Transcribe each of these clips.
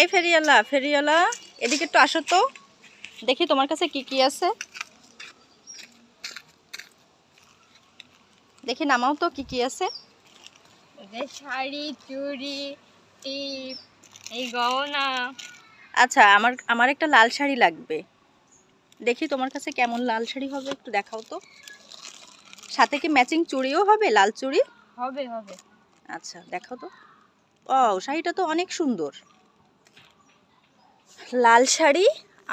এই ফেরিওয়ালা ফেরিওয়ালা, এদিকে একটু আসো তো, দেখি তোমার কাছে কি কি আছে। দেখি নামাও তো কি কি আছে। শাড়ি, চুড়ি, টিপ, এই গহনা। আচ্ছা, আমার আমার একটা লাল শাড়ি লাগবে। দেখি তোমার কাছে কেমন লাল শাড়ি হবে, একটু দেখাও তো। সাথে কি ম্যাচিং চুড়িও হবে, লাল চুড়ি? হবে হবে। আচ্ছা দেখাও তো। ও, শাড়িটা তো অনেক সুন্দর। লাল শাড়ি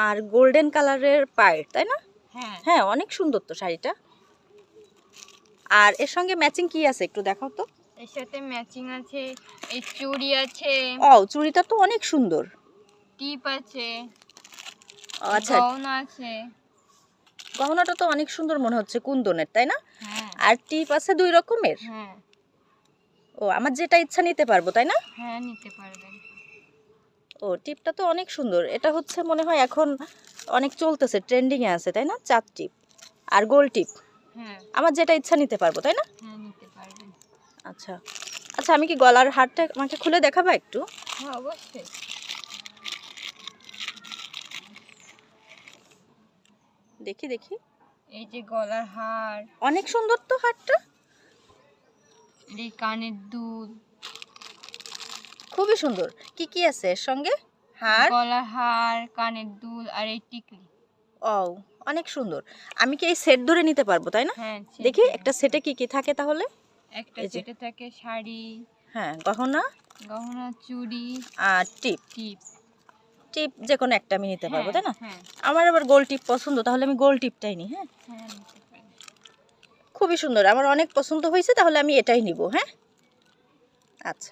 আর গোল্ডেন কালারের পাড়, তাই না? হ্যাঁ হ্যাঁ, অনেক সুন্দর তো শাড়িটা। আর এর সঙ্গে ম্যাচিং কি আছে একটু দেখাও তো। এর সাথে ম্যাচিং আছে, এই চুড়ি আছে, ও, চুড়িটা তো অনেক সুন্দর। টিপ আছে, ও, এই আচ্ছা, গহনা আছে। গহনাটা তো অনেক সুন্দর মনে হচ্ছে, কুন্দনের, তাই না? হ্যাঁ আর টিপ আছে 2 রকমের। হ্যাঁ ও, আমার যেটা ইচ্ছা নিতে পারবো, তাই না? হ্যাঁ, নিতে পারবেন। ও, টিপটা তো অনেক সুন্দর। এটা হচ্ছে মনে হয় এখন অনেক চলতেছে, ট্রেন্ডিং এ আছে, তাই না? চাঁদ টিপ আর গোল টিপ। হ্যাঁ আমার যেটা ইচ্ছা নিতে পারবো, তাই না? হ্যাঁ, নিতে পারবেন। আচ্ছা আচ্ছা, আমি কি গলার হারটা আমাকে খুলে দেখাবা একটু? হ্যাঁ অবশ্যই। দেখি দেখি। এই যে গলার হার, অনেক সুন্দর তো হারটা। এই কানের দুল, খুবই সুন্দর। কি কি আছে এর সঙ্গে? হার। গলার হার, কানের দুল আর এই টিকলি। ও, অনেক সুন্দর। আমি কি এই সেট ধরে নিতে পারবো, তাই না? হ্যাঁ, দেখি একটা সেটে কি কি থাকে তাহলে। একটা এই যে, সেটে থাকে শাড়ি, হ্যাঁ, গহনা গহনা, চুড়ি, আর টিপ। টিপ। টিপ যে কোনো একটা আমি নিতে পারবো, হ্যাঁ তাই না? হ্যাঁ আমার আবার গোল টিপ পছন্দ, তাহলে আমি গোল টিপটাই নিই। হ্যাঁ, হ্যাঁ, নিতে পারেন। খুবই সুন্দর, আমার অনেক পছন্দ হয়েছে, তাহলে আমি এটাই নিব। হ্যাঁ, আচ্ছা।